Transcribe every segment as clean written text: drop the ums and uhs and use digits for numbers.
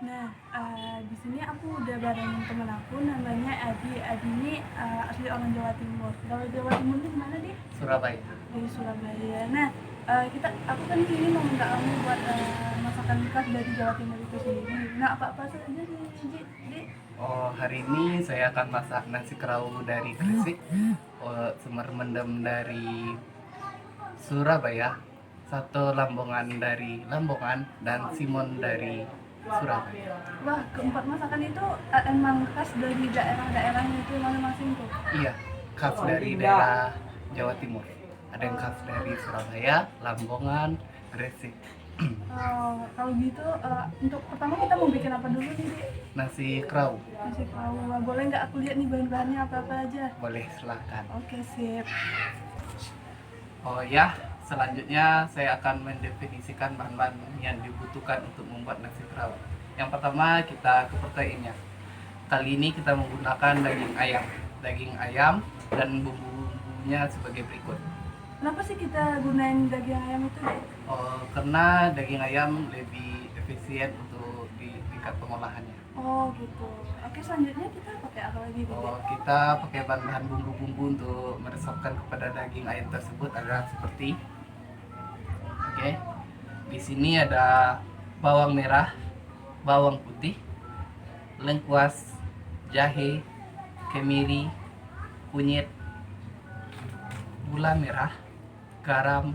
Nah, di sini aku udah bareng temen aku namanya Adi. Adi ini asli orang Jawa Timur. Kalau Jawa Timur itu mana deh? Surabaya. Dari Surabaya. Nah, aku kan di sini mau minta kamu buat masakan khas dari Jawa Timur itu sendiri. Nah, apa-apa saja sih, Dek? Oh, hari ini saya akan masak nasi kerau dari Gresik, semur mendem dari Surabaya, satu lambongan dari Lamongan, dan simon dari Surabaya. Wah, keempat masakan itu emang khas dari daerah-daerahnya itu masing-masing tuh. Iya, khas dari daerah Jawa Timur. Ada yang khas dari Surabaya, Lamongan, Gresik. Kalau gitu, untuk pertama kita mau bikin apa dulu nih, Dek? Nasi kerau, Nasi tahu. Boleh nggak aku lihat nih bahan-bahannya apa-apa aja? boleh silahkan. Oke, sip. Oh ya, selanjutnya saya akan mendefinisikan bahan-bahan yang dibutuhkan untuk membuat nasi kerau. Yang pertama kita ke proteinnya. Kali ini kita menggunakan daging ayam dan bumbu-bumbunya sebagai berikut. Kenapa sih kita gunain daging ayam itu, Dek? Oh, karena daging ayam lebih efisien untuk di tingkat pengolahannya. Oh, gitu. Oke, selanjutnya kita pakai apa lagi, Dek? Oh, kita pakai bahan-bahan bumbu-bumbu untuk meresapkan kepada daging ayam tersebut adalah seperti, oke, di sini ada bawang merah, bawang putih, lengkuas, jahe, kemiri, kunyit, gula merah, garam,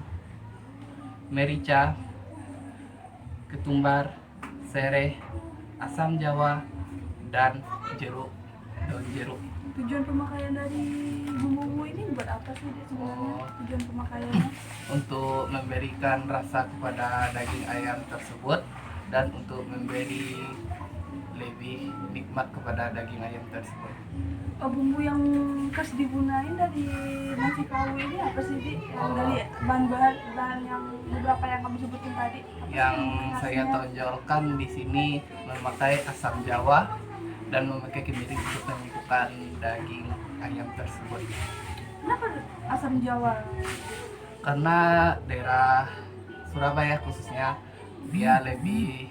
merica, ketumbar, sereh, asam jawa, dan daun jeruk. Tujuan pemakaian dari bumbu-bumbu ini buat apa sih, Dek, sebenarnya? Oh, Tujuan pemakaiannya? untuk memberikan rasa kepada daging ayam tersebut dan untuk memberi lebih nikmat kepada daging ayam tersebut. Bumbu yang khas digunain dari nasi kawu ini apa sih, Dek? Yang dari Oh, bahan-bahan yang beberapa yang kamu sebutin tadi. Apa yang sih saya khasnya? tonjolkan di sini memakai asam jawa dan memakai kemiri untuk menyatukan daging ayam tersebut. Kenapa asam Jawa? Karena daerah Surabaya khususnya dia lebih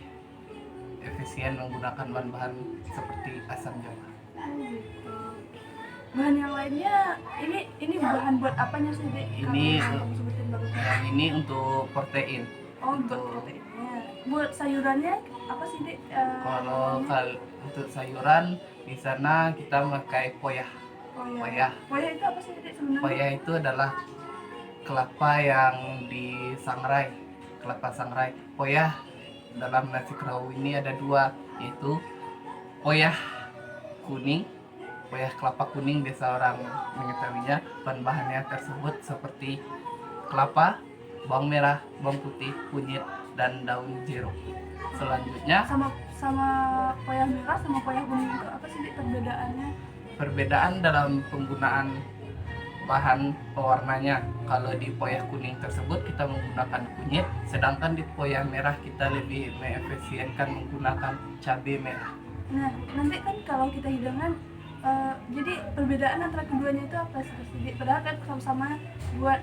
efisien menggunakan bahan-bahan seperti asam jawa. Oh, gitu. Bahan yang lainnya ini bahan buat apanya sih, Dek? Ini Kalau kamu sebutin barusan. yang ini untuk protein. Oh, buat Untuk proteinnya. Buat sayurannya apa sih, Dek? kalau Namanya? untuk sayuran di sana kita memakai poyah. Oh ya. Poyah. Poya itu apa sih, Dek, sebenarnya? Poyah itu adalah kelapa yang disangrai, kelapa sangrai. Poyah dalam nasi kerau ini ada dua, yaitu poyah kuning, poyah kelapa kuning biasa orang mengetahuinya. Bahan-bahannya tersebut seperti kelapa, bawang merah, bawang putih, kunyit, dan daun jeruk. Selanjutnya, Sama sama poya merah sama poya kuning itu apa sih, Dek, perbedaannya? perbedaan dalam penggunaan bahan pewarnanya. Kalau di poyah kuning tersebut kita menggunakan kunyit, sedangkan di poyah merah kita lebih mengefisienkan menggunakan cabai merah. Nah, nanti kan kalau kita hidangan, jadi perbedaan antara keduanya itu apa sih, Dek? Padahal kan sama-sama buat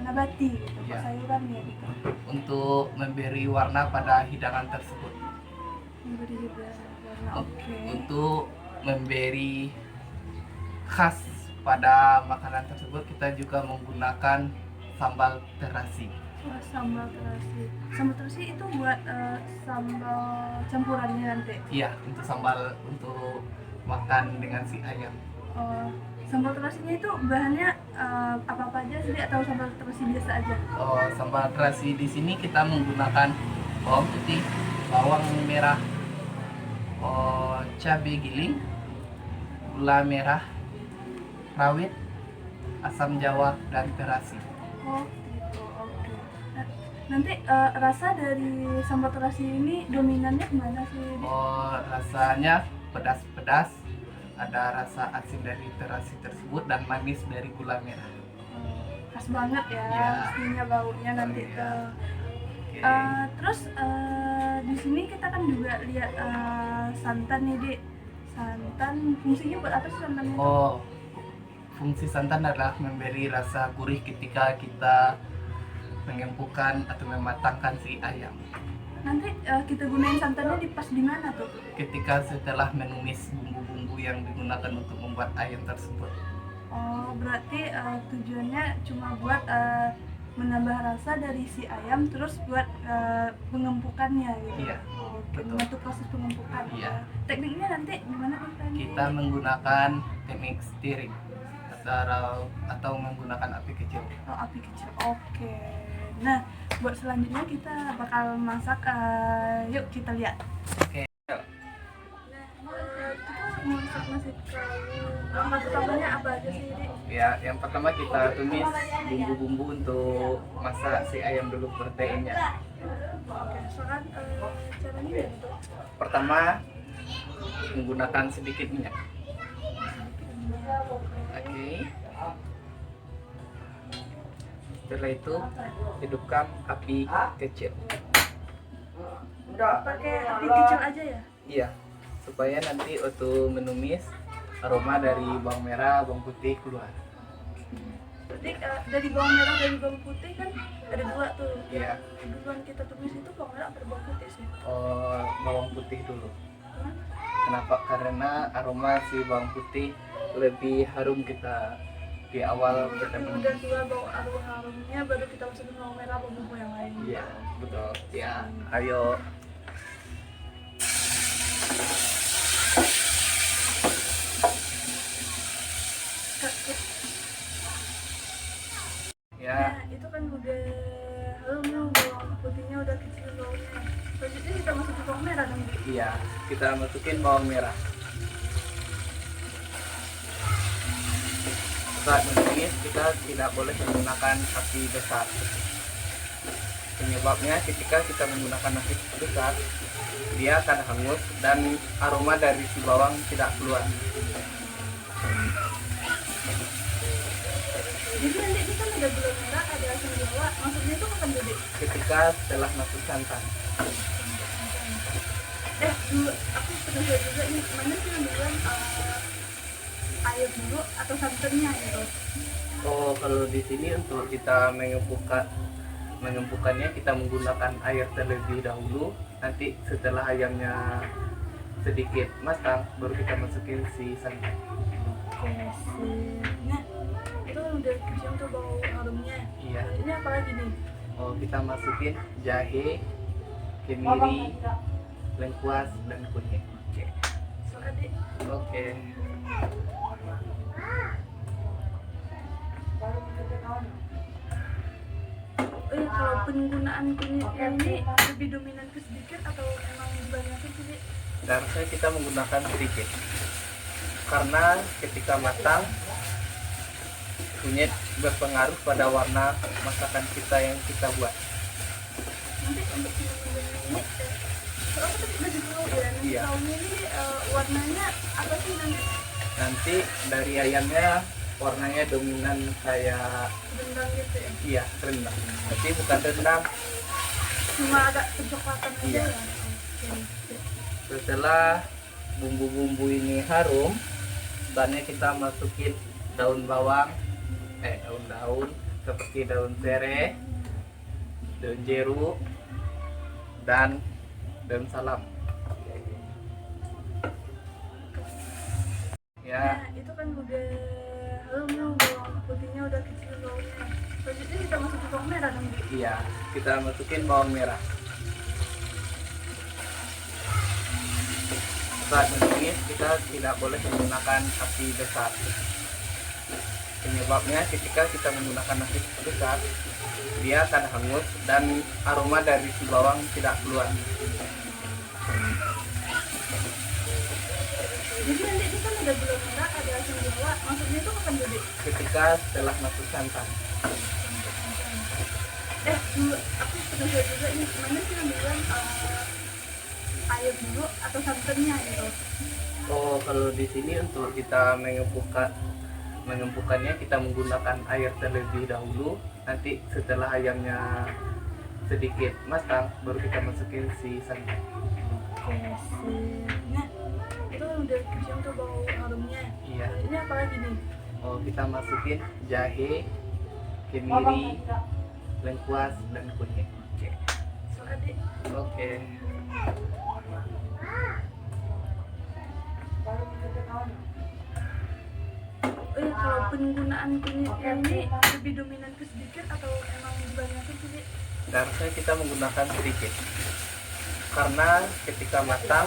nabati gitu, buat Ya, sayuran ya gitu. untuk memberi warna pada hidangan tersebut. Memberi juga warna. Oke. Untuk memberi khas pada makanan tersebut kita juga menggunakan sambal terasi. Wah, sambal terasi. Sambal terasi itu buat sambal campurannya nanti. Iya, untuk sambal untuk makan dengan si ayam. Oh, sambal terasinya itu bahannya apa-apa aja sih, atau sambal terasi biasa aja? Oh, sambal terasi di sini kita menggunakan bawang putih, bawang merah, cabai giling, gula merah, rawit, asam jawa, dan terasi. Oh, gitu. Oke. Nah, nanti rasa dari sambal terasi ini dominannya kemana sih, Dik? Oh, rasanya pedas-pedas, ada rasa asin dari terasi tersebut dan manis dari gula merah. Khas banget ya, Iya. pastinya baunya nanti Iya. tuh. Oke. Terus di sini kita kan juga lihat santan nih, Dik. Santan fungsinya buat apa sih santan itu? Oh, fungsi santan adalah memberi rasa gurih ketika kita mengempukkan atau mematangkan si ayam. Nanti kita gunain santannya di pas di mana tuh? Ketika setelah menumis bumbu-bumbu yang digunakan untuk membuat ayam tersebut. Oh, berarti tujuannya cuma buat menambah rasa dari si ayam, terus buat pengempukannya gitu. Iya, Oke, betul. membantu proses pengempukan. Iya. Tekniknya nanti gimana tuh? Kita menggunakan teknik stirring atau menggunakan api kecil. Oh, api kecil. Oke. Nah, buat selanjutnya kita bakal masak. Yuk kita lihat. Oke. Nah, kita mau masak nasi kerawu. Langkah pertamanya apa aja sih, Dik? Ya, yang pertama kita tumis bumbu-bumbu untuk masak si ayam dulu proteinnya. Oke, soalnya caranya gitu. Pertama menggunakan sedikit minyak. Oke. Setelah itu hidupkan api kecil. Pakai api kecil aja ya? Iya, supaya nanti waktu menumis aroma dari bawang merah, bawang putih keluar. Berarti dari bawang merah dan bawang putih kan ada dua tuh. Iya. Duluan kita tumis itu bawang merah atau bawang putih sih? Oh, bawang putih dulu. Hah? Kenapa? Karena aroma si bawang putih lebih harum kita di awal kita Udah menumis. keluar bau aromanya, baru kita masukin bawang merah, bawang bumbu yang lain. Iya, betul. Ya, ayo. Ya, Nah, itu kan udah harum nih, bawang putihnya udah kecil baunya. Selanjutnya kita masukin bawang merah dong, Dik. iya. Kita masukin bawang merah. Saat menumis kita tidak boleh menggunakan api besar. Penyebabnya ketika kita menggunakan api besar, dia akan hangus dan aroma dari si bawang tidak keluar. Jadi nanti ini kan ada gula merah, ada asam jawa. Maksudnya itu kapan tuh, Dik? Ketika setelah masuk santan, Dulu aku penasaran juga nih, mana sih yang duluan air dulu atau santannya gitu? oh kalau di sini untuk kita mengempukannya kita menggunakan air terlebih dahulu. Nanti setelah ayamnya sedikit matang, baru kita masukin si santan. Oke, nah itu udah kecium tuh bau harumnya. Iya. Ini apa lagi nih? Oh, kita masukin jahe, kemiri, lengkuas, dan kunyit. Oke. So, adik, Oke. kalau penggunaan kunyitnya ini lebih dominan ke sedikit atau emang dibanyakin sih, Dik? Seharusnya kita menggunakan sedikit. Karena ketika matang, kunyit berpengaruh pada warna masakan kita yang kita buat. Nanti untuk penggunaan ini, soalnya tadi udah tahu ya, nasi Iya. tahunya ini warnanya apa sih nanti? Nanti dari ayamnya warnanya dominan kayak Rendang gitu ya? iya rendang. Tapi bukan rendang. Cuma agak kecoklatan aja Iya. ya? Oke. Setelah bumbu-bumbu ini harum, saatnya kita masukin daun bawang, daun-daun seperti daun serai, daun jeruk, dan daun salam. Ya, Nah, itu kan udah harum nih, bawang putihnya udah kecil baunya. Selanjutnya kita masukin bawang merah dong, Dik. iya, kita masukin bawang merah. Saat menumis kita tidak boleh menggunakan api besar. Penyebabnya ketika kita menggunakan api besar, dia akan hangus dan aroma dari si bawang tidak keluar. Jadi nanti ini kan ada gula merah, ada asam jawa. Maksudnya itu kapan tuh, Dik? Ketika setelah masuk santan, Dulu aku penasaran juga nih, mana sih yang duluan air dulu atau santannya gitu? oh kalau di sini untuk kita mengempukannya kita menggunakan air terlebih dahulu. Nanti setelah ayamnya sedikit matang, baru kita masukin si santan. Oke, nah itu udah kecium tuh bau harumnya. Iya. Ini apa lagi nih? Oh, kita masukin jahe, kemiri, lengkuas, dan kunyit. Oke. So, adik, Dik. Oke. Oh ya, kalau penggunaan kunyitnya ini lebih dominan ke sedikit atau emang dibanyakin sih, Dik? Seharusnya kita menggunakan sedikit. Karena ketika matang,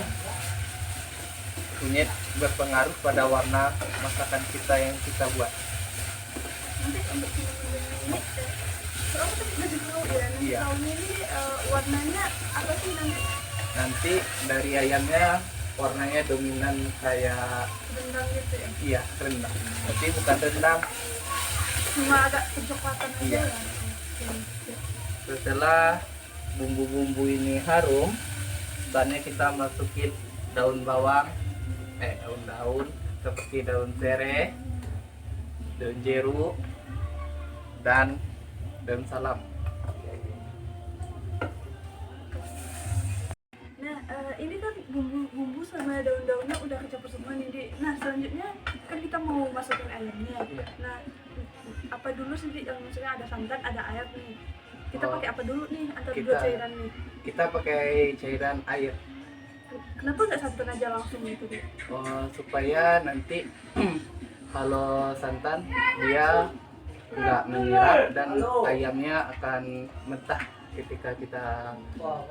kunyit berpengaruh pada warna masakan kita yang kita buat. Nanti untuk ini soalnya tadi udah tahu ya, nanti Iya. tahunya ini warnanya apa sih nanti? Nanti dari ayamnya warnanya dominan kayak Rendang gitu ya? iya rendang. Tapi bukan rendang. Cuma agak kecoklatan aja Iya. ya? Oke. Setelah bumbu-bumbu ini harum, saatnya kita masukin daun bawang, daun-daun seperti daun serai, daun jeruk, dan daun salam. Nah, ini kan bumbu sama daun-daunnya udah kecampur semua nih, Dik. Nah, selanjutnya kan kita mau masukin ayamnya. Iya. Nah, apa dulu sih, Dik? Yang maksudnya ada santan, ada ayam nih. Kita Oh, pakai apa dulu nih antara dua kita- cairan nih? Kita pakai cairan air Kenapa nggak santan aja langsung gitu, Dik? supaya nanti kalau santan dia nggak menyerap dan ayamnya akan mentah ketika kita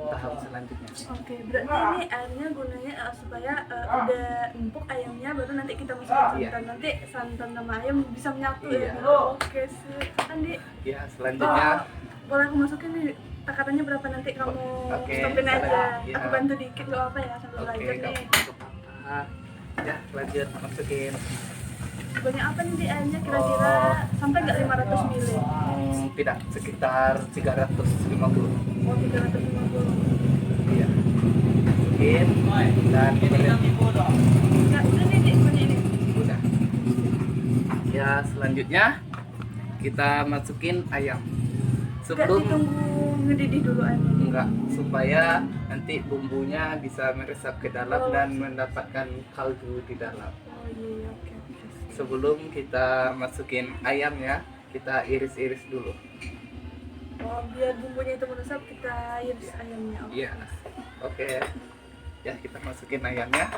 tahap selanjutnya. Oke, berarti ini airnya gunanya supaya udah empuk ayamnya, baru nanti kita masukin Iya. santan. Nanti santan sama ayam bisa menyatu Iya. ya gitu. Oke, sih. Kan, Dik, Ya selanjutnya boleh aku masukin nih takarannya berapa nanti kamu Oke, stopin aja. iya. Aku bantu dikit gak apa ya sambil oke belajar kamu nih. ya lanjut masukin. Sebanyak apa nih Dik, airnya kira-kira sampai nggak 500 ml? Tidak, sekitar 350. Oh, 350. Iya. Masukin dan Ya udah nih Dik, punya ini. udah. Ya selanjutnya kita masukin ayam. Nggak Sebelum ditunggu ngedidih dulu airnya. enggak, supaya nanti bumbunya bisa meresap ke dalam dan mendapatkan kaldu di dalam. Oh iya, oke. Sebelum kita masukin ayamnya, kita iris-iris dulu. Oh, biar bumbunya itu meresap, kita iris ayamnya. Oke. Iya. Oke. Ya, kita masukin ayamnya.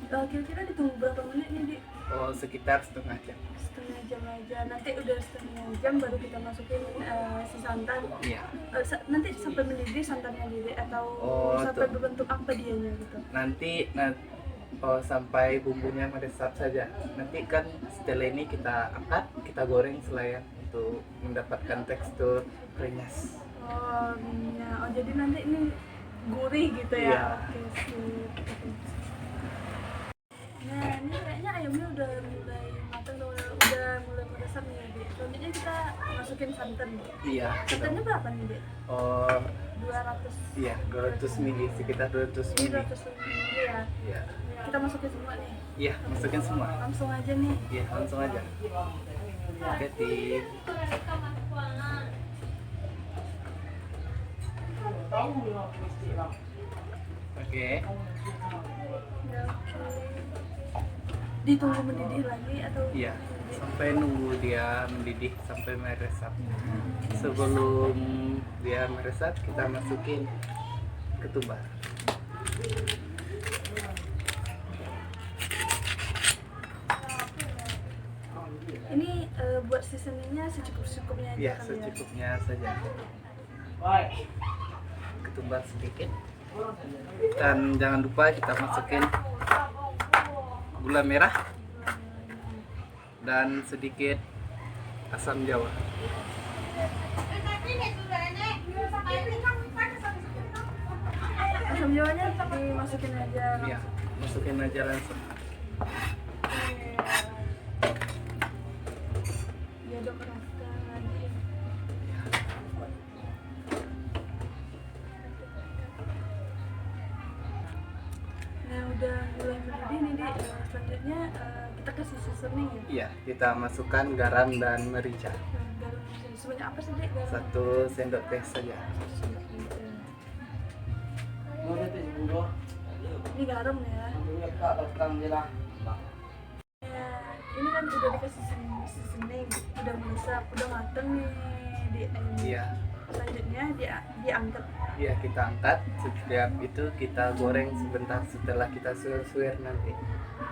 Kira-kira ditunggu berapa menit nih, Dik? Oh, sekitar setengah jam. Setengah jam aja. Nanti udah setengah jam baru kita masukin si santan. Iya. Nanti sampai mendidih santannya Dik, atau Oh, sampai tuh. berbentuk apa dianya gitu? Nanti sampai bumbunya meresap saja. Nanti kan setelah ini kita angkat, kita goreng selayan untuk mendapatkan tekstur renyes. Oh, iya. Oh, jadi nanti ini gurih gitu ya? Iya. Oke, sip. Nah, ini kayaknya ayamnya udah mulai matang, udah mulai meresap nih ya, Dik. Selanjutnya kita masukin santan. Iya. Santannya berapa nih, Dik? Oh, 200. iya, 200 mili, sekitar 200 Ini mili. 200 ml ya. Iya. Kita masukin semua nih. Iya, masukin semua. Langsung aja nih. Iya, langsung aja. Oke, Tip. Oke. Ya, oke. Ditunggu mendidih lagi atau? Iya, sampai nunggu dia mendidih sampai meresap. Sebelum dia meresap, kita masukin ketumbar. Ini buat seasoningnya secukup-cukupnya aja Iya, kan ya? secukupnya saja. Ketumbar sedikit. Dan jangan lupa kita masukin gula merah dan sedikit asam jawa. Asam jawanya dimasukin aja Iya, masukin aja langsung. Ya udah kerasa lagi. Nah udah mulai mendidih nih Dik. Selanjutnya kita kasih seasoning ya. Iya, kita masukkan garam dan merica. Nah, garam sebanyak apa sih Dik garam? 1 sendok teh saja. Ini garam ya. Ya, ini kan udah dikasih seasoning, udah masak, udah mateng nih di ayamnya. Iya. Selanjutnya diangkat. Iya, kita angkat. Setiap itu kita goreng sebentar setelah kita suir nanti.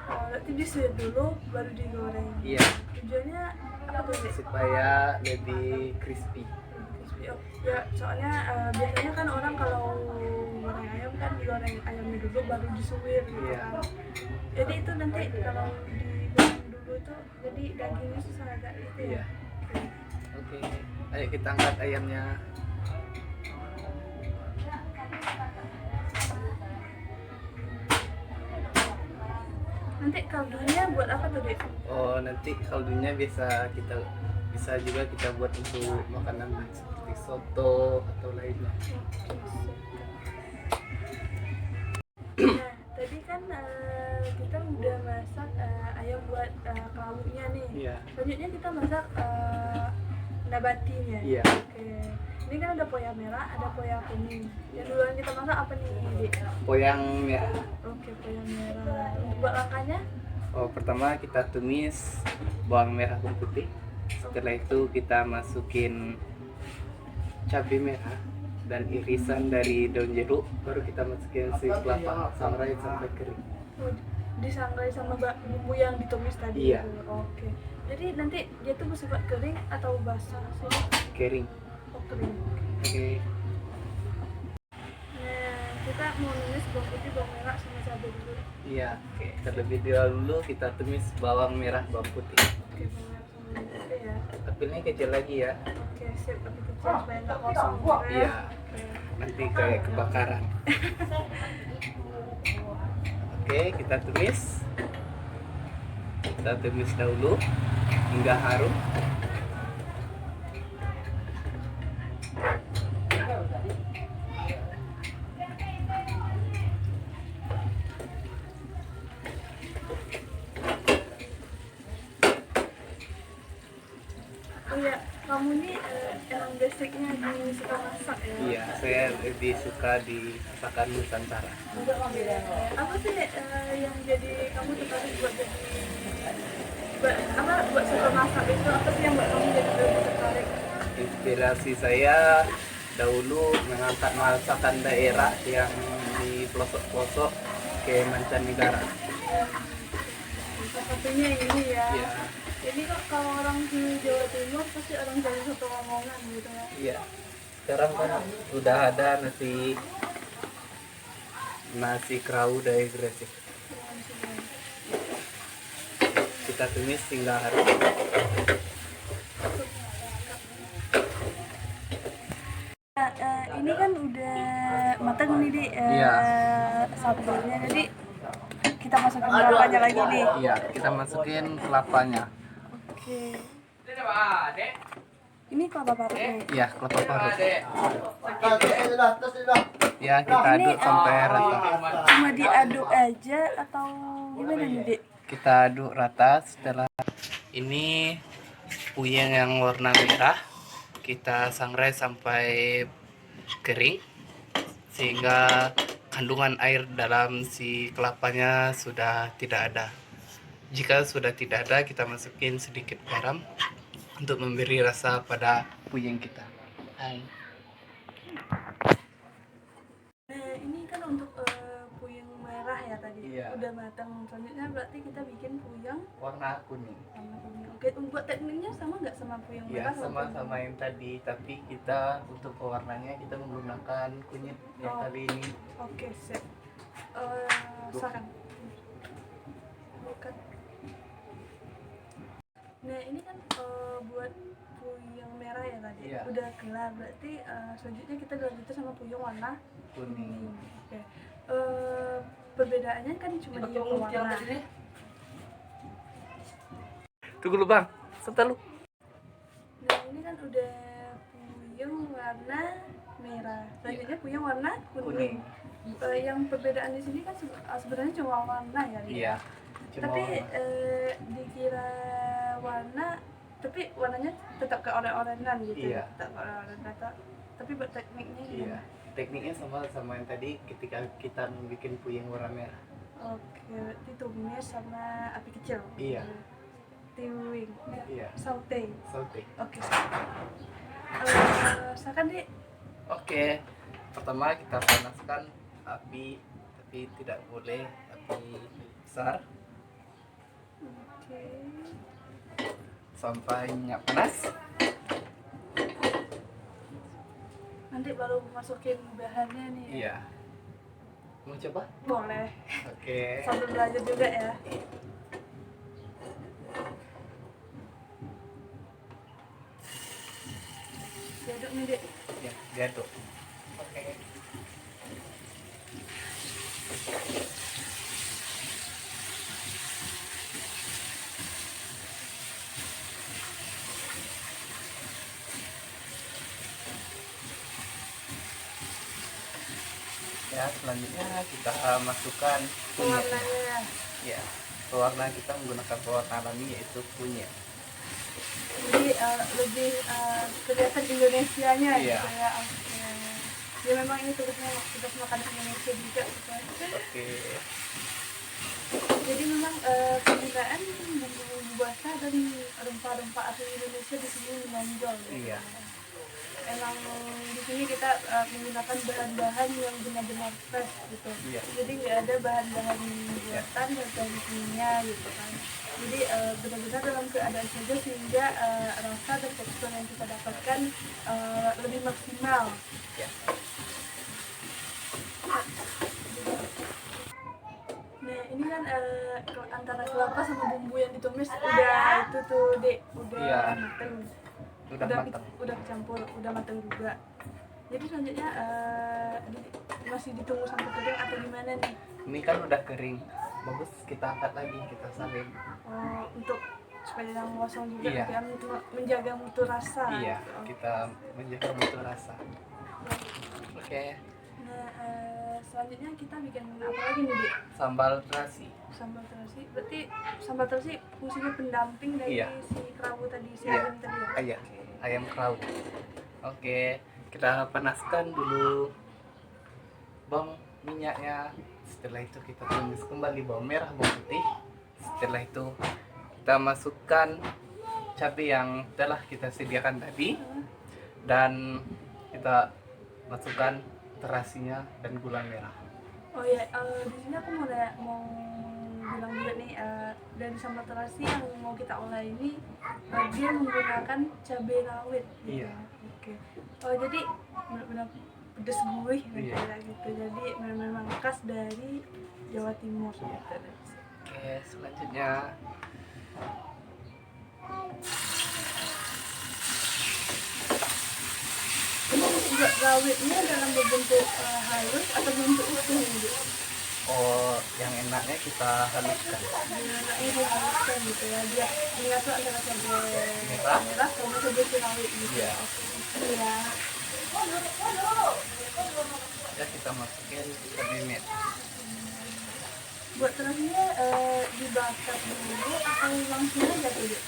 Berarti disuir dulu baru digoreng. Iya. Tujuannya apa tuh, Dek? Supaya lebih crispy. Oh, ya soalnya biasanya kan orang kalau goreng ayam kan digoreng ayamnya dulu baru disuir gitu Iya. kan. Jadi itu nanti kalau digoreng dulu tuh jadi dagingnya susah agak gitu ya. Iya. Oke. Ayo kita angkat ayamnya. Nanti kaldunya buat apa tuh, Dek? Oh, nanti kaldunya bisa juga kita buat untuk makanan seperti soto atau lainnya. Nah, tadi kan kita udah masak ayam buat kaldunya nih. Iya. Selanjutnya kita masak nabatinya. Iya. Oke. Ini kan ada poya merah, ada poya kuning. Yang duluan kita masak apa nih, Dik? Poyang merah. Oke, poya merah. Untuk buat langkahnya? Oh, pertama kita tumis bawang merah bawang putih. Setelah itu kita masukin cabai merah dan irisan dari daun jeruk. Baru kita masukin si kelapa sangrai sampai kering. Oh, disangrai sama bumbu yang ditumis tadi. Iya. Gitu. Oke. Jadi nanti dia tuh bersifat kering atau basah sih? Kering. Oh, kering. Oke. Nah, kita mau numis bawang putih, bawang merah sama cabai dulu. Iya. Oke. Terlebih dahulu kita tumis bawang merah bawang putih. Oke, bawang merah sama bawang putih ya. Apinya kecil lagi ya. Oke, sip. Tapi kecil supaya nggak kosong. Iya. Oke. Nanti kayak kebakaran. Oke, kita tumis. Kita tumis dahulu hingga harum. Oh ya, kamu ini emang basicnya di suka masak ya? Iya, saya lebih suka di masakan Nusantara. Apa sih yang jadi kamu tertarik buat suka masak itu? Apa sih yang buat kamu jadi lebih tertarik? Inspirasi saya dahulu mengangkat masakan daerah yang di pelosok-pelosok ke mancanegara. Salah satunya ini ya. Iya, Ini kok kalau orang di Jawa Timur pasti orang jadi satu omongan gitu ya. iya. Sekarang kan sudah ada nasi kerau dari Gresik. Kita tumis hingga harum. Nah, ini kan udah matang nih di Iya. sambelnya, jadi kita masukin kelapanya lagi nih. Iya, kita masukin kelapanya. Oke. Ini kelapa parut nih. Iya, kelapa parut. Ya, kita aduk sampai rata. Cuma diaduk aja atau gimana nih, Dek? Kita aduk rata. Setelah ini puyeng yang warna merah kita sangrai sampai kering sehingga kandungan air dalam si kelapanya sudah tidak ada. Jika sudah tidak ada, kita masukin sedikit garam untuk memberi rasa pada puyeng kita. Hai. Nah, ini kan untuk puyeng merah ya tadi. Iya. Udah matang. Selanjutnya berarti kita bikin puyeng Warna kuning. sama kuning. Oke, buat tekniknya sama nggak sama puyeng Ya, merah? sama sama-sama yang tadi, tapi kita untuk pewarnanya kita menggunakan kunyit yang Oh. kali ini. Oke, sip. Silakan. Bukan. Nah, ini kan buat puyeng merah ya tadi. Iya. Udah kelar, berarti selanjutnya kita lanjutin sama puyeng warna Kuning. Oke. Perbedaannya kan cuma di warna. Tunggu lu bang, sebentar lu. Nah, ini kan udah puyeng warna merah. Selanjutnya puyeng warna kuning. Yang perbedaan di sini kan sebenarnya cuma warna ya. Lia? Iya. Tapi dikira warna, tapi warnanya tetap ke oren-orenan gitu. Iya. Tetap ke oren-orenan. Tapi buat tekniknya Iya. gimana? Tekniknya sama yang tadi ketika kita bikin puyeng warna merah. Oke, berarti tumis sama api kecil. Iya. stewing, Iya. saute. Saute. Oke. Silakan Dek. Oke. Pertama kita panaskan api, tapi tidak boleh api besar, Oke. sampai minyak panas. Nanti baru masukin bahannya nih. Iya. Mau coba? Boleh. Oke. Sambil belajar juga ya. Diaduk nih Dek. Ya, diaduk. Oke. Ya, selanjutnya kita masukkan kunyit. Warnanya. Ya, pewarna kita menggunakan pewarna alami yaitu kunyit. Jadi lebih kelihatan Indonesianya Iya. gitu ya. Oke. Ya memang ini tugasnya tugas makan Indonesia juga gitu. Oke. Jadi memang penggunaan bumbu-bumbu basah dan rempah-rempah asli Indonesia di sini menonjol. Gitu. Iya. Emang di sini kita menggunakan bahan-bahan yang benar-benar fresh gitu. Iya. Jadi nggak ada bahan-bahan buatan dan kimia gitu kan. Jadi benar-benar dalam keadaan saja sehingga rasa dan tekstur yang kita dapatkan lebih maksimal. Ya. Nah ini kan antara kelapa sama bumbu yang ditumis udah itu tuh Dek, udah Iya. mateng. Udah matang. Udah campur, udah mateng juga. Jadi selanjutnya masih ditunggu sampai kering atau gimana nih? Ini kan udah kering. Bagus, kita angkat lagi, kita salin. Untuk supaya jangan gosong juga, Iya. biar menjaga mutu rasa. Iya, gitu. kita menjaga mutu rasa. Oke. Nah selanjutnya kita bikin apa lagi nih Dek? Sambal terasi. Sambal terasi. Berarti sambal terasi fungsinya pendamping dari Iya. si kerabu tadi, si Iya. ayam tadi ya? Iya, ayam kerabu. Oke, kita panaskan dulu bawang minyaknya. Setelah itu kita tumis kembali bawang merah, bawang putih. Setelah itu kita masukkan cabai yang telah kita sediakan tadi, dan kita masukkan terasinya dan gula merah. Oh ya, di sini aku mau bilang juga nih, dari sambal terasi yang mau kita olah ini dia menggunakan cabai rawit gitu. Iya. Oke. Oh jadi benar-benar pedes gurih gitu Iya. ya gitu. Jadi memang khas dari Jawa Timur gitu. Oke, selanjutnya Ini juga rawitnya dalam bentuk halus atau bentuk utuh gitu. yang enaknya kita haluskan. Ini dihaluskan gitu ya. Dia menyatu antara cabai Merah. merah sama cabai rawit gitu. Iya. Iya. Ya, kita masukin cabai merah. Buat terasinya dibakar dulu atau langsung aja tuh Dek?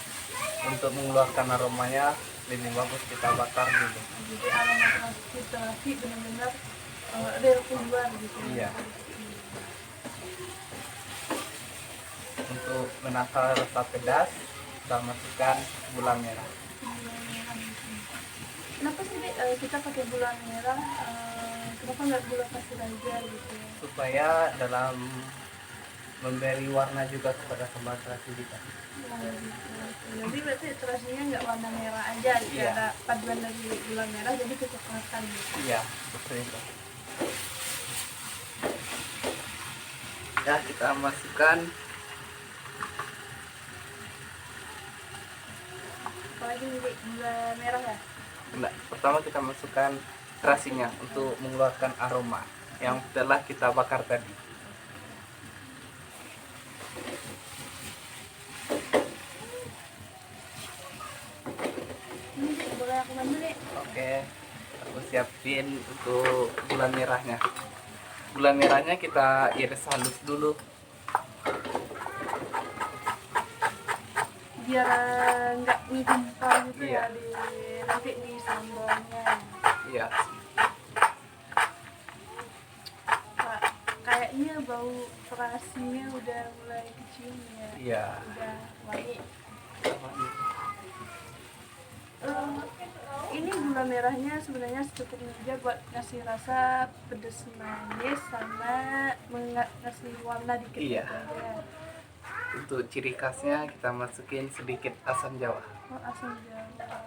Untuk mengeluarkan aromanya lebih bagus kita bakar dulu. Jadi aroma terasi benar-benar real keluar gitu. Iya. Untuk menangkal rasa pedas, kita masukkan gula merah. Kenapa sih Dek, kita pakai gula merah? Kenapa nggak gula pasir aja gitu? Supaya dalam memberi warna juga kepada sambal terasi kita. Jadi berarti terasinya nggak warna merah aja, gitu. Iya. Ada paduan dari gula merah jadi kecoklatan gitu. Iya, betul itu. Ya, kita masukkan Apalagi nih Dek, gula merah ya? Enggak, pertama kita masukkan terasinya untuk mengeluarkan aroma yang telah kita bakar tadi. Ini Dek, boleh aku bantu Dek? Oke, aku siapin untuk gula merahnya. Gula merahnya kita iris halus dulu. Biar nggak menggumpal gitu Iya. ya di nanti di sambalnya. Iya, Kayaknya bau terasinya udah mulai kecium ya. iya. Udah wangi. berapa ini? Ini gula merahnya sebenarnya secukupnya aja buat ngasih rasa pedas manis sama ngasih warna dikit Iya. gitu aja. Untuk ciri khasnya kita masukin sedikit asam jawa. Oh, asam jawa.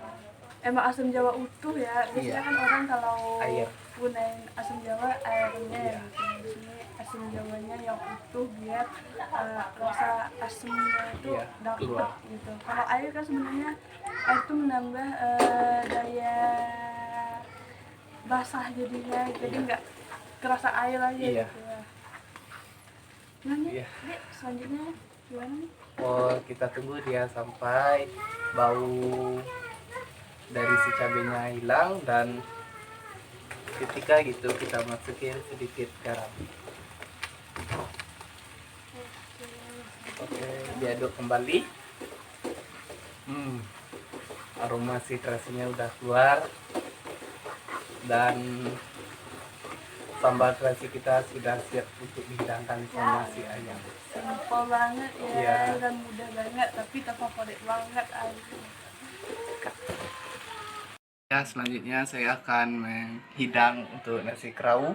Emang asam jawa utuh ya. Biasanya Iya. kan orang kalau Air. gunain asam jawa airnya Iya. gitu. Di sini asam jawanya yang utuh biar rasa asamnya itu Iya, dapet keluar. gitu. Kalau air kan sebenarnya air itu menambah daya basah jadinya, jadi Iya. nggak kerasa air aja Iya. gitu ya. Nah nih, Iya. Dek, selanjutnya gimana nih? Oh, kita tunggu dia sampai bau dari si cabenya hilang, dan ketika gitu kita masukin sedikit garam. Oke, diaduk kembali. Aroma si terasinya udah keluar, dan sambal terasi kita sudah siap untuk dihidangkan sama si ayam. Simpel banget ya, Iya. dan mudah banget, tapi favorit banget aja. Ya, selanjutnya saya akan menghidang untuk nasi kerau.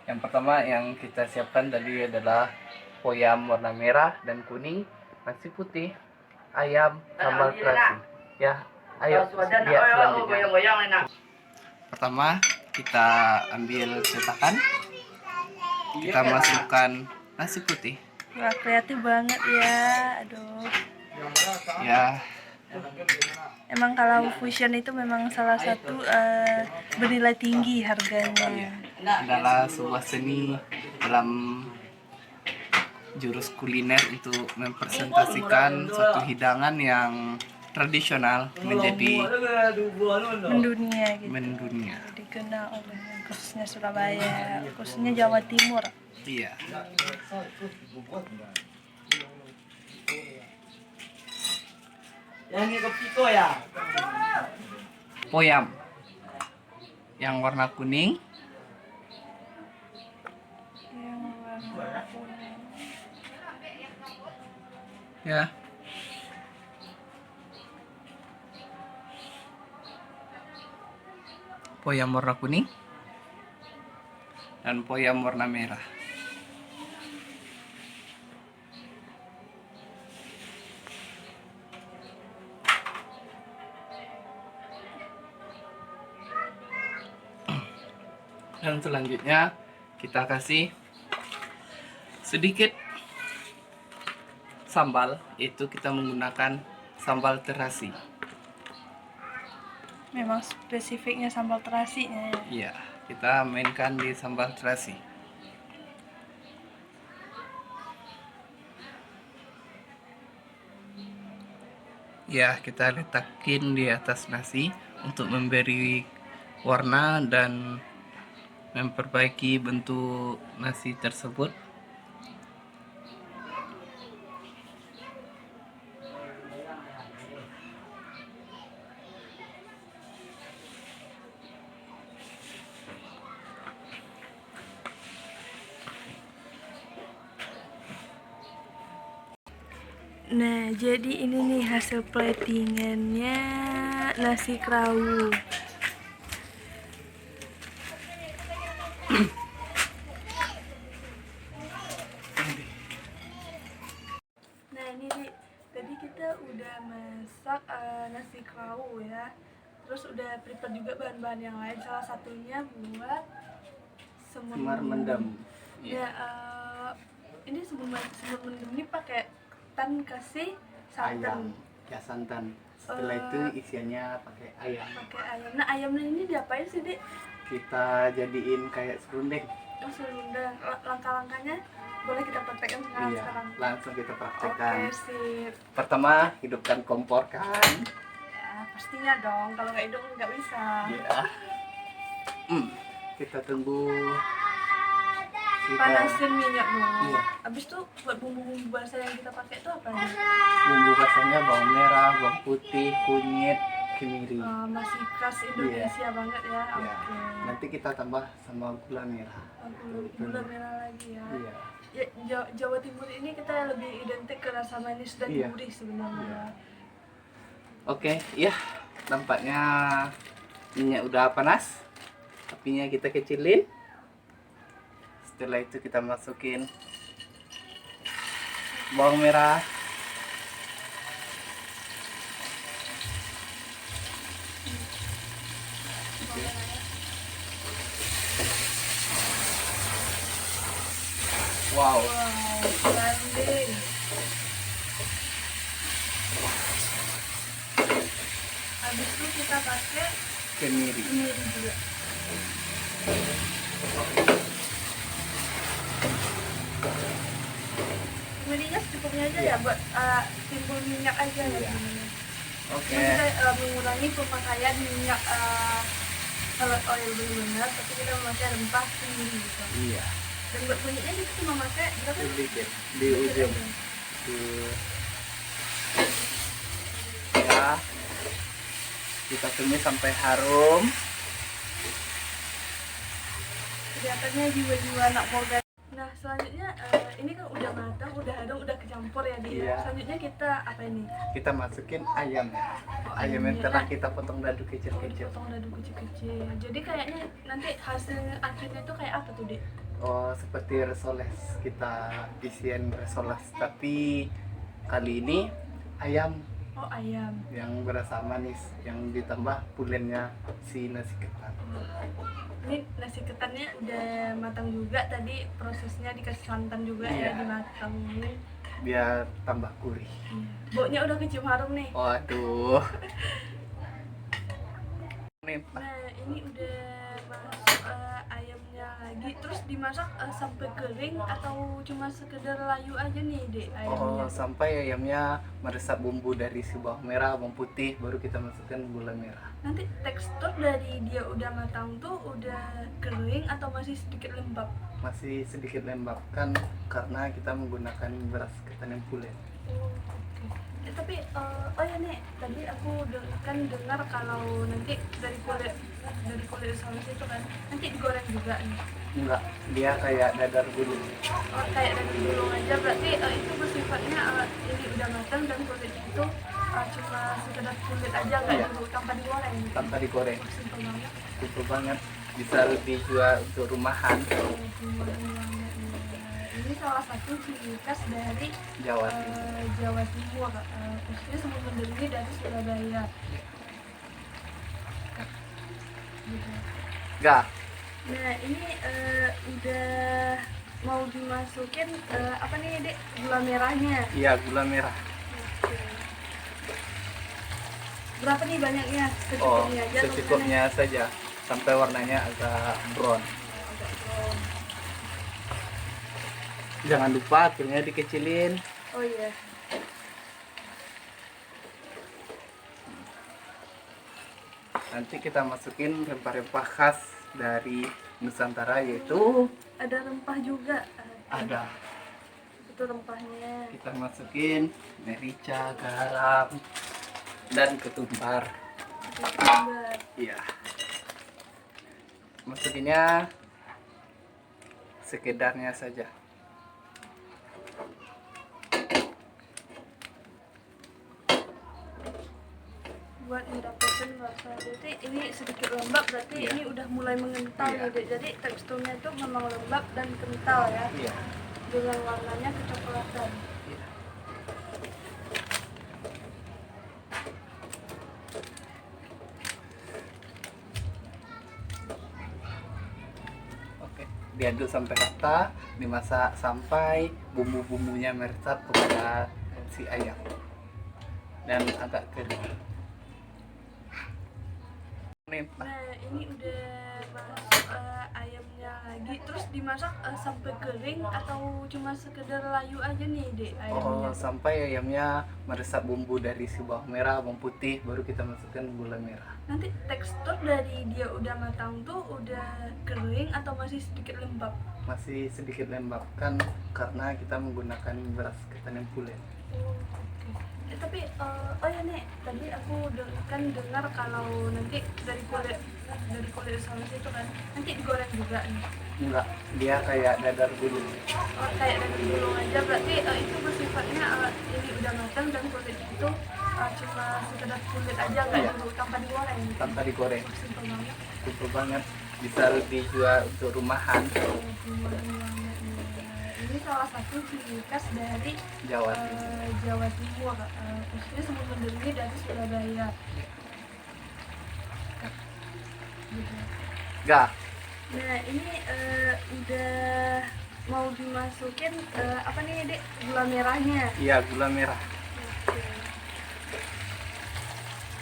Yang pertama yang kita siapkan tadi adalah poyam warna merah dan kuning, nasi putih, ayam, sambal terasi. Ya, ayo lihat selanjutnya. Pertama kita ambil cetakan, kita masukkan nasi putih. Wah, kreatif banget ya, aduh. Ya, Emang kalau fusion itu memang salah satu bernilai tinggi harganya. adalah sebuah seni dalam jurus kuliner untuk mempresentasikan suatu hidangan yang tradisional menjadi Mendunia gitu. mendunia. Dikenal oleh khususnya Surabaya, khususnya Jawa Timur. Iya. Yang ini kepiko ya? Poyam yang warna kuning, Yang warna kuning. ya. Poyam warna kuning dan poyam warna merah. Dan selanjutnya kita kasih sedikit sambal, itu kita menggunakan sambal terasi. Memang spesifiknya sambal terasinya ya. Iya, kita mainkan di sambal terasi. Ya, kita letakin di atas nasi untuk memberi warna dan memperbaiki bentuk nasi tersebut. Nah, jadi ini nih hasil platingannya nasi kerawu. Nah, ini nih, tadi kita udah masak nasi kerawu ya. Terus udah prepare juga bahan-bahan yang lain. Salah satunya buat Semar mendem. Ya, ini semur mendem ini pakai ketan kasih Ayam, santan. ya santan. Setelah itu isiannya pakai ayam. Pakai ayam. Nah, ayamnya ini diapain sih, Dik? Kita jadiin kayak serundeng. Oh, serundeng. Langkah-langkahnya boleh kita praktekkan Iya, sekarang. langsung kita Oke, praktekkan. sip. Pertama, hidupkan kompor kan. Ya, pastinya dong. Kalau nggak hidup nggak bisa. Ya. Kita tunggu. Panasin minyak dulu. Iya. Habis itu buat bumbu-bumbu basah yang kita pakai itu apa aja? Bumbu basahnya bawang merah, bawang putih, kunyit, kemiri. Masih khas Indonesia banget ya. Ya. Oke. Nanti kita tambah sama gula merah. Gula merah lagi ya. Iya. Ya, Jawa Timur ini kita lebih identik ke rasa manis dan Iya. gurih sebenarnya. Oke, ya, nampaknya minyak udah panas. Apinya kita kecilin. Setelah itu kita masukin bawang merah, wow, Landing. Habis itu kita pakai kemiri. kemiri juga. Kemirinya secukupnya aja ya buat timbul minyak aja ya. Iya. Oke. Kita mengurangi pemakaian minyak salad oil benar-benar, tapi kita memakai rempah kemiri gitu. Iya. Dan buat kunyitnya kita cuma pakai berapa? Sedikit di ujung. aja. Ya, kita tumis sampai harum. Kelihatannya jiwa-jiwa anak muda. Nah selanjutnya ini kan udah matang, udah harum, udah kecampur ya dia. Iya. Selanjutnya kita apa ini? Kita masukin ayam. Ayam yang telah kita potong dadu kecil-kecil. Potong dadu kecil-kecil. Jadi kayaknya nanti hasil akhirnya tuh kayak apa tuh, Dek? Oh, seperti resoles, kita isian resoles, tapi kali ini ayam Oh ayam. yang berasa manis, yang ditambah pulennya si nasi ketan. Ini nasi ketannya udah matang juga, tadi prosesnya dikasih santan juga Iya. ya, dimatangin. Biar tambah gurih. Iya. Baunya udah kecium harum nih. Waduh. Nih, Nah ini udah masuk ayamnya lagi, terus dimasak sampai kering atau cuma sekedar layu aja nih, Dek, ayamnya? oh, sampai ayamnya meresap bumbu dari si bawang merah, bawang putih, baru kita masukkan gula merah. Nanti tekstur dari dia udah matang tuh udah kering atau masih sedikit lembab? Masih sedikit lembab kan karena kita menggunakan beras ketan yang pulen. Oh, oke. Tapi oh ya nih, tadi aku dengar kalau nanti dari kulit saus itu kan nanti digoreng juga nih. Enggak, dia kayak dadar gulung. Oh, kayak dari gulung aja, berarti itu bersifatnya ini udah matang dan kulitnya itu cuma sekedar kulit aja, nggak Iya. tanpa digoreng gitu. Tanpa digoreng. Oh, simpel banget. Simpel banget, bisa lebih jual untuk rumahan. Ini salah satu ciri khas dari Jawa Timur. Jawa Timur, khususnya sebelum ini dari Surabaya. Gitu. Enggak, Nah ini udah mau dimasukin apa nih, Dek? Gula merahnya. iya, gula merah. Oke. Berapa nih banyaknya? Oh, Secukupnya aja atau secukupnya saja sampai warnanya agak brown. gimana? Agak brown. Jangan lupa apinya dikecilin. Oh iya. Nanti kita masukin rempah-rempah khas dari Nusantara, yaitu Ada rempah juga. ada. Itu rempahnya. Kita masukin merica, garam, dan ketumbar. Ketumbar. Iya. Masukinnya sekedarnya saja. Buat mendapatkan rasa, jadi ini sedikit lembab, berarti Iya. ini udah mulai mengental Iya. ya, Dek. Jadi teksturnya itu memang lembab dan kental ya, Iya. dengan warnanya kecoklatan. Iya. Oke, diaduk sampai rata, dimasak sampai bumbu-bumbunya meresap kepada si ayam dan agak kering. Nih, Pak. Nah ini udah masuk ayamnya lagi, terus dimasak sampai kering atau cuma sekedar layu aja nih, Dek, ayamnya? Oh, sampai ayamnya meresap bumbu dari si bawang merah, bawang putih, baru kita masukkan gula merah. Nanti tekstur dari dia udah matang tuh udah kering atau masih sedikit lembab? Masih sedikit lembab kan karena kita menggunakan beras ketan yang pulen. Oh, oke. Tapi oh ya nih, tadi aku dengar kalau nanti dari kulit saus itu kan nanti digoreng juga nih. Enggak, dia kayak dadar gulung. Oh, kayak dari gulung aja, berarti itu bersifatnya ini udah matang dan kulitnya itu cuma sekedar kulit aja, nggak Iya. dulu tanpa digoreng. Tanpa digoreng. Simpel banget. Simpel banget. Bisa dijual untuk rumahan. Ini salah satu ciri khas dari Jawa Timur. Jawa Timur. Khususnya semut mendung ini dari Surabaya. Gitu. Gak. Nah ini udah mau dimasukin apa nih dek, gula merahnya. Iya, gula merah. Oke.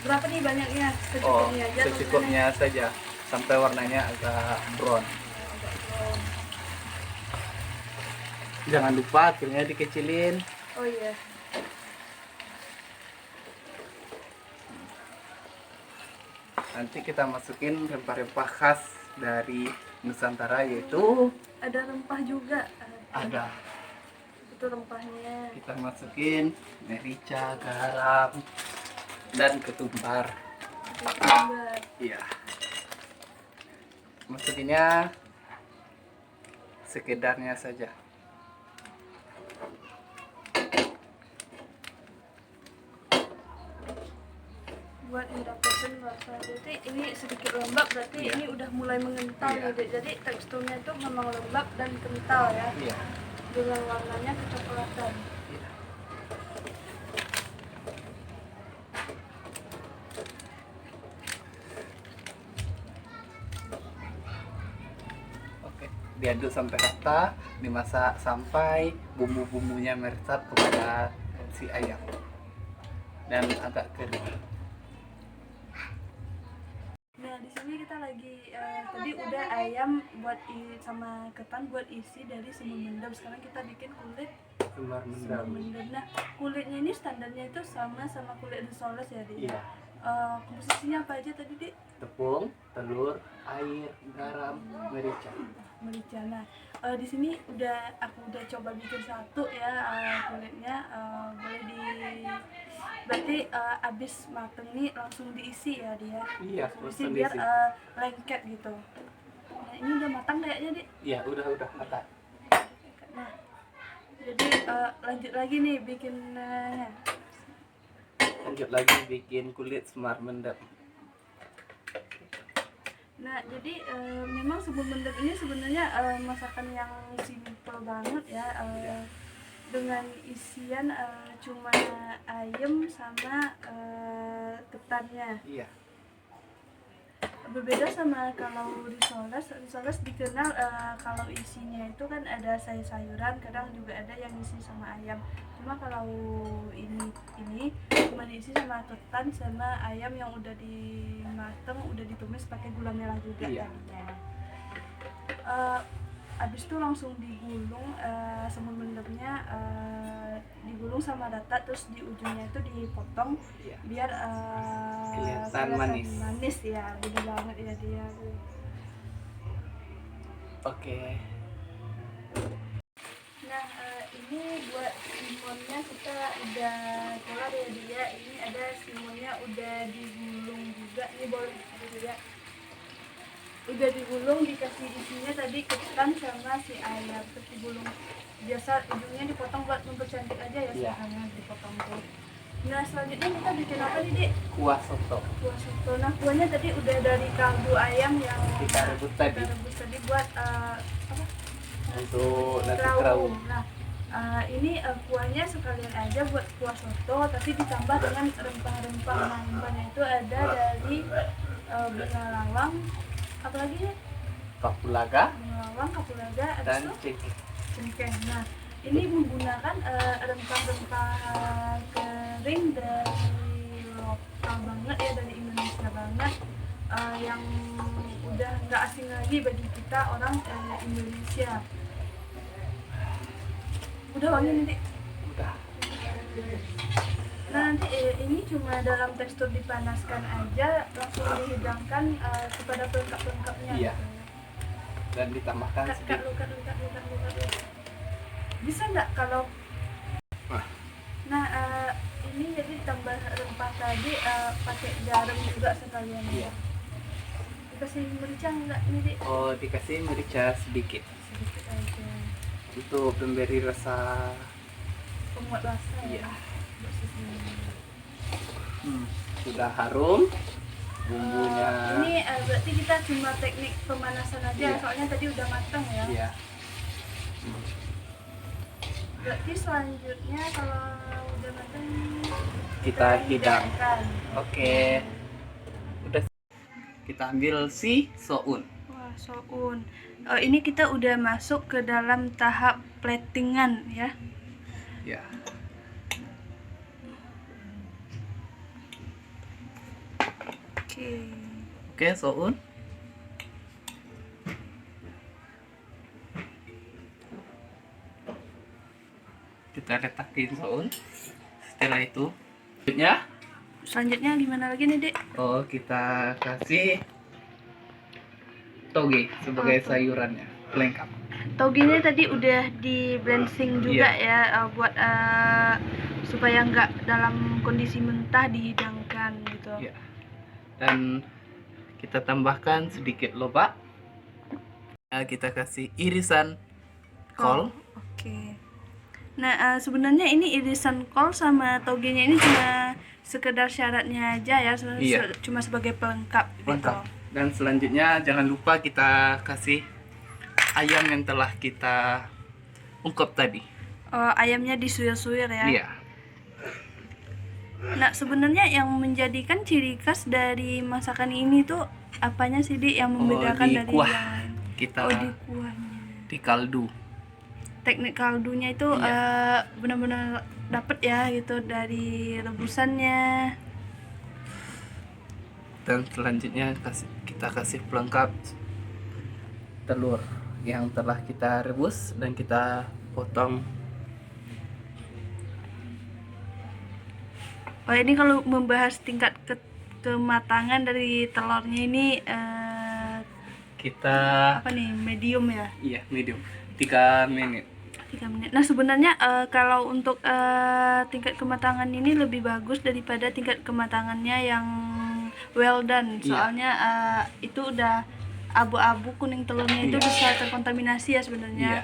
Berapa nih banyaknya? Oh, Secukupnya aja. secukupnya saja sampai warnanya agak brown. Agak brown. Jangan lupa akhirnya dikecilin. Oh iya. Nanti kita masukin rempah-rempah khas dari Nusantara, yaitu Ada rempah juga. ada. Itu rempahnya. Kita masukin merica, garam, dan ketumbar. Ketumbar. Iya. Masukinnya sekedarnya saja. Buat mendapatkan rasa, jadi ini sedikit lembab, berarti Iya. ini udah mulai mengental Iya. ya Dek. Jadi teksturnya itu memang lembab dan kental ya, Iya. dengan warnanya kecoklatan. Iya. Oke, diaduk sampai rata, dimasak sampai bumbu-bumbunya meresap kepada si ayam dan agak kering. Nah di sini kita lagi tadi udah ayam buat sama ketan buat isi dari semur mendem. Sekarang kita bikin kulit Semar semur mendem. Nah kulitnya ini standarnya itu sama kulit risoles ya Dek? Iya. Komposisinya apa aja tadi Dek? Tepung, telur, air, garam, merica. Merica. Nah di sini aku udah coba bikin satu ya, kulitnya boleh berarti abis mateng nih langsung diisi ya dia. Iya, Diisi langsung biar diisi. lengket gitu. Nah ini udah matang kayaknya Dik. Iya, udah matang. Nah jadi lanjut lagi nih bikin Lanjut lagi bikin kulit semar mendem. Nah, jadi memang semur mendem ini sebenarnya masakan yang simpel banget ya, dengan isian cuma ayam sama ketannya. Iya. Berbeda sama kalau risoles dikenal kalau isinya itu kan ada sayur-sayuran, kadang juga ada yang isi sama ayam. Cuma kalau ini cuma diisi sama ketan sama ayam yang udah dimateng, udah ditumis pakai gula merah juga. Iya. Abis itu langsung digulung, semur mendemnya digulung sama rata, terus di ujungnya itu dipotong. Iya. Biar Kelihatan manis. ya, bener banget ya dia. Oke. Nah ini buat simonnya kita udah kelar ya dia. Ini ada simonnya udah digulung juga, ini boleh gitu ya. Udah digulung, dikasih isinya tadi ketan sama si ayam, terus digulung. Biasa ujungnya dipotong buat mempercantik aja ya, Iya. sekarang dipotong tuh. Nah selanjutnya kita bikin apa nih Dik? Kuah soto. Kuah soto. Nah kuahnya tadi udah dari kaldu ayam yang Kita rebus tadi kita rebus tadi buat apa? untuk nasi kerawu. Nah ini kuahnya sekalian aja buat kuah soto, tapi ditambah dengan rempah-rempah. Nah rempahnya itu ada dari bunga lawang, apalagi ya? Kapulaga Bunga lawang, kapulaga, dan abis itu cengkeh. cengkeh. Nah ini menggunakan rempah-rempah kering dari lokal banget ya, dari Indonesia banget, yang udah nggak asing lagi bagi kita orang Indonesia. Udah wangi nih Dik. Udah. Nah nanti ini cuma dalam tekstur dipanaskan aja, langsung dihidangkan kepada pelengkap-pelengkapnya. Iya. Dan ditambahkan Kat sedikit. lu. Bisa nggak kalau Wah. nah ini jadi tambah rempah tadi pakai garam juga sekalian. Iya. Dikasih merica nggak nih Dik? Oh, dikasih merica sedikit Sedikit aja, untuk memberi rasa. penguat rasa Iya. ya. Buat sisi ini. Sudah harum bumbunya. Ini berarti kita cuma teknik pemanasan aja, Iya. soalnya tadi udah matang ya. Iya. Berarti selanjutnya kalau udah matang Kita hidang. hidangkan. Oke. Udah, kita ambil si soun. Wah, soun. Ini kita udah masuk ke dalam tahap platingan ya. Ya. Oke, soun. Kita letakin soun. Setelah itu, Selanjutnya gimana lagi nih, Dek? kita kasih toge sebagai sayurannya, pelengkap. Togenya tadi udah di blending juga ya, buat supaya nggak dalam kondisi mentah dihidangkan gitu. Iya. Dan kita tambahkan sedikit lobak. Kita kasih irisan kol. Oke. Nah, sebenarnya ini irisan kol sama togenya ini cuma sekedar syaratnya aja ya, Iya. cuma sebagai pelengkap gitu. Mantap. Dan selanjutnya jangan lupa kita kasih ayam yang telah kita ungkep tadi. Ayamnya disuir-suir ya. Iya. Nah, sebenarnya yang menjadikan ciri khas dari masakan ini tuh apanya sih, Dik, yang membedakan di dari kuah. yang lain? Kita di kuahnya. di kaldu. Teknik kaldunya itu Iya. benar-benar dapet ya gitu dari rebusannya. Dan selanjutnya kita kasih pelengkap telur yang telah kita rebus dan kita potong. Oh, ini kalau membahas tingkat kematangan dari telurnya ini Kita apa nih, medium ya? iya, medium. 3 menit. 3 menit. Nah, sebenarnya kalau untuk tingkat kematangan ini lebih bagus daripada tingkat kematangannya yang well done. Iya. Soalnya itu udah abu-abu kuning telurnya itu Iya. bisa terkontaminasi ya sebenarnya. Iya.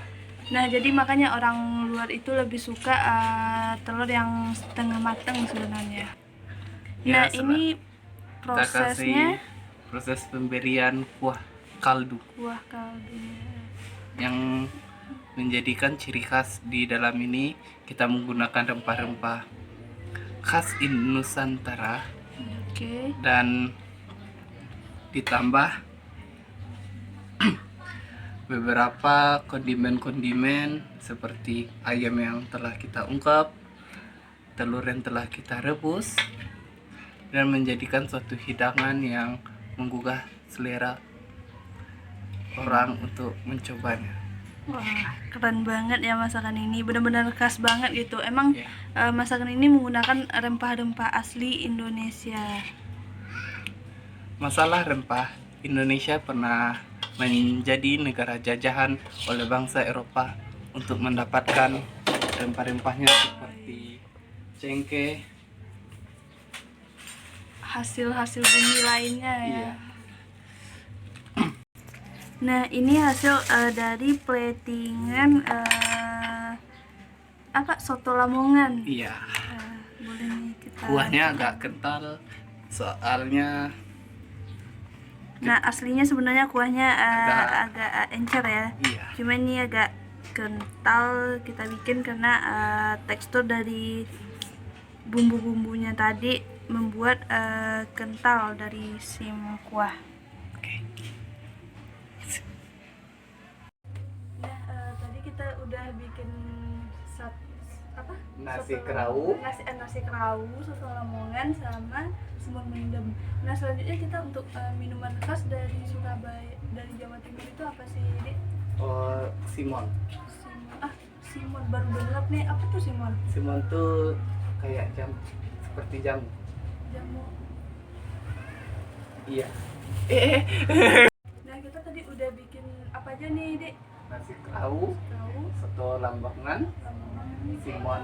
Nah, jadi makanya orang luar itu lebih suka telur yang setengah matang sebenarnya. Ya, Nah, ini Kita prosesnya kasih proses pemberian kuah kaldu kuah kaldunya. yang menjadikan ciri khas di dalam ini. Kita menggunakan rempah-rempah khas Nusantara Oke. dan ditambah beberapa kondimen-kondimen seperti ayam yang telah kita ungkep, telur yang telah kita rebus, dan menjadikan suatu hidangan yang menggugah selera orang untuk mencobanya. Wah, keren banget ya masakan ini. Benar-benar khas banget gitu. Emang Ya. masakan ini menggunakan rempah-rempah asli Indonesia. Masalah rempah, Indonesia pernah menjadi negara jajahan oleh bangsa Eropa untuk mendapatkan rempah-rempahnya seperti cengkeh, Hasil-hasil bumi lainnya ya. Iya. Nah, ini hasil dari platingan soto Lamongan. Iya. Boleh nih kita. Kuahnya agak kental soalnya. Nah, aslinya sebenarnya kuahnya agak encer ya. Iya. Cuma ini agak kental kita bikin karena tekstur dari bumbu-bumbunya tadi membuat kental dari sim kuah. Oke. Nah, tadi kita udah bikin Nasi kerau. nasi kerau, soto Lamongan sama semur mendem. Nah, selanjutnya kita untuk minuman khas dari Surabaya, dari Jawa Timur itu apa sih, Dik? Simon. Simon baru dengar nih. Apa tuh Simon? Simon tuh kayak seperti jamu. Jamu. Iya. Nah, kita tadi udah bikin apa aja nih, Dik? Nasi kerau, Tahu, soto Lambangan, Simon,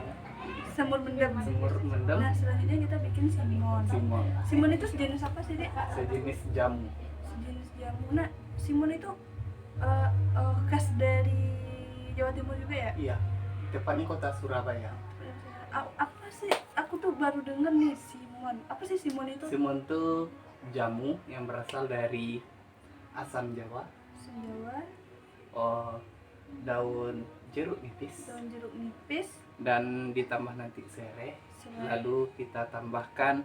semur mendem. mendem, Nah, selanjutnya kita bikin Simon. Simon. Simon itu sejenis apa sih, Dik? Sejenis jamu. Sejenis jamu. Nah, Simon itu khas dari Jawa Timur juga ya? Iya. Tepatnya kota Surabaya. Apa sih? Aku tuh baru denger nih Simon. Simon. Apa sih Simon itu? Simon itu jamu yang berasal dari asam jawa, Asam Jawa, daun jeruk nipis, daun jeruk nipis, dan ditambah nanti serai. serai. Lalu kita tambahkan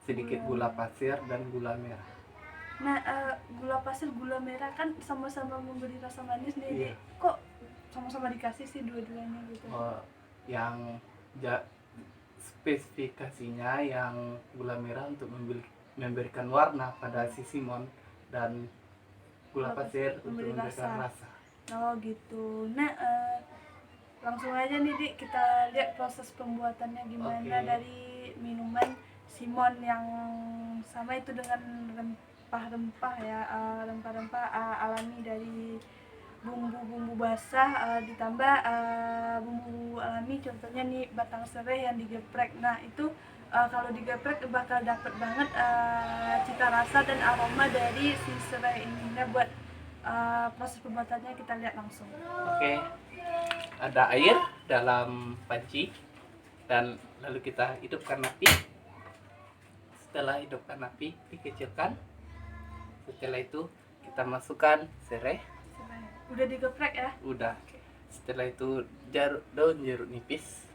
sedikit gula pasir dan gula merah. Nah, gula pasir, gula merah kan sama-sama memberi rasa manis nih. Iya. Kok sama-sama dikasih sih dua-duanya gitu? Yang spesifikasinya yang gula merah untuk memberikan warna pada si Simon, dan gula pasir untuk memberikan rasa. Oh gitu. Nah, langsung aja nih Dik, kita lihat proses pembuatannya gimana. Oke. Dari minuman Simon yang sama itu dengan rempah-rempah ya, rempah-rempah alami dari bumbu-bumbu basah, ditambah bumbu alami, contohnya nih batang serai yang digeprek. Nah itu kalau digeprek bakal dapet banget cita rasa dan aroma dari si serai ini. Nah buat proses pembuatannya kita lihat langsung. Oke, ada air dalam panci dan lalu kita hidupkan api. Setelah hidupkan api, dikecilkan. Setelah itu kita masukkan serai. Udah digeprek ya? Udah. Setelah itu daun jeruk nipis.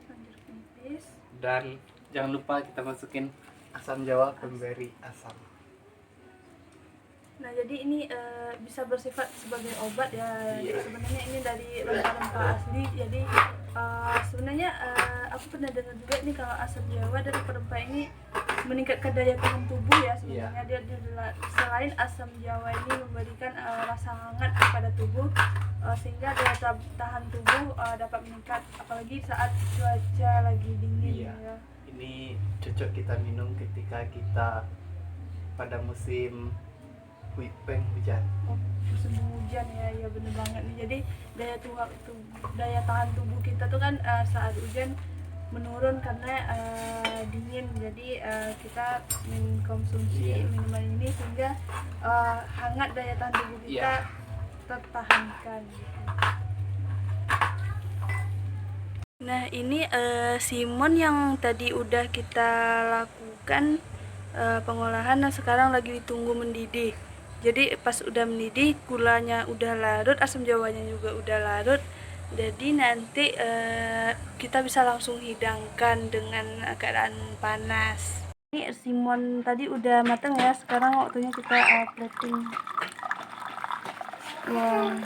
Daun jeruk nipis. Dan jangan lupa kita masukin asam jawa pemberi asam. Nah jadi ini bisa bersifat sebagai obat ya. Iya. Sebenarnya ini dari rempah-rempah asli. Jadi sebenarnya aku pernah dengar juga nih kalau asam jawa dan rempah ini meningkatkan daya tahan tubuh ya sebenarnya. Iya. Dia selain asam jawa ini memberikan rasa hangat kepada tubuh, sehingga daya tahan tubuh dapat meningkat apalagi saat cuaca lagi dingin. Iya. Ya. Ini cocok kita minum ketika kita pada musim hujan. Musim hujan ya, ya bener banget nih. Jadi daya tahan tubuh kita tuh kan saat hujan menurun karena dingin. Jadi kita mengkonsumsi minuman ini sehingga hangat daya tahan tubuh kita tertahankan. Nah ini Simon yang tadi udah kita lakukan pengolahan, nah sekarang lagi ditunggu mendidih. Jadi pas udah mendidih, gulanya udah larut, asam jawanya juga udah larut. Jadi nanti kita bisa langsung hidangkan dengan keadaan panas. Ini Simon tadi udah matang ya, sekarang waktunya kita plating. Wow.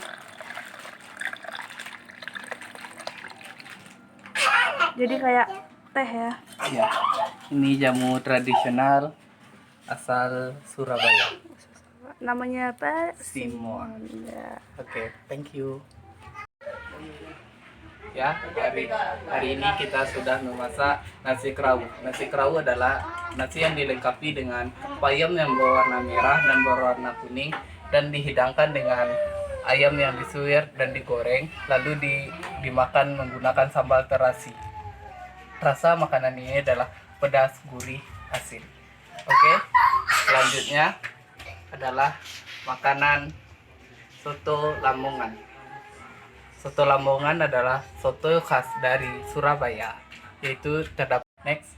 Jadi kayak teh ya. Iya. Ini jamu tradisional asal Surabaya. Namanya apa? Simon. Ya. Oke, thank you. Ya, hari ini kita sudah memasak nasi kerawu. Nasi kerawu adalah nasi yang dilengkapi dengan ayam yang berwarna merah dan berwarna kuning, dan dihidangkan dengan ayam yang disuir dan digoreng, lalu dimakan menggunakan sambal terasi. Rasa makanan ini adalah pedas, gurih, asin. Oke, selanjutnya adalah makanan soto Lamongan. Soto Lamongan adalah soto khas dari Surabaya, yaitu terdapat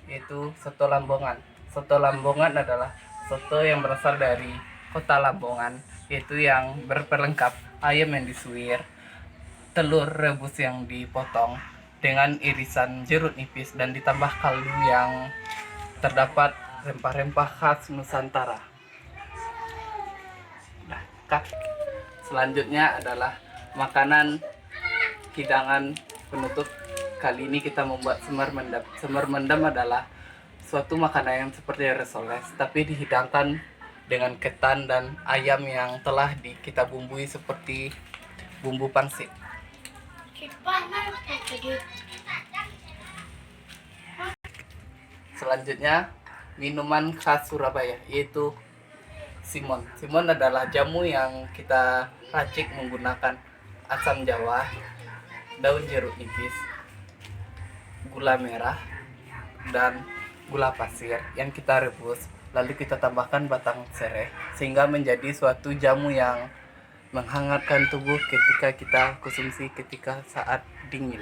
yaitu soto Lamongan. Soto Lamongan adalah soto yang berasal dari kota Lamongan, yaitu yang berpelengkap ayam yang disuir, telur rebus yang dipotong dengan irisan jeruk nipis, dan ditambah kaldu yang terdapat rempah-rempah khas Nusantara. Selanjutnya adalah makanan hidangan penutup. Kali ini kita membuat semur mendam. Semur mendam adalah suatu makanan yang seperti risoles, tapi dihidangkan dengan ketan dan ayam yang telah kita bumbui seperti bumbu pangsit. Selanjutnya minuman khas Surabaya, yaitu Simon. Simon adalah jamu yang kita racik menggunakan asam jawa, daun jeruk nipis, gula merah, dan gula pasir yang kita rebus, lalu kita tambahkan batang serai sehingga menjadi suatu jamu yang menghangatkan tubuh ketika kita konsumsi ketika saat dingin.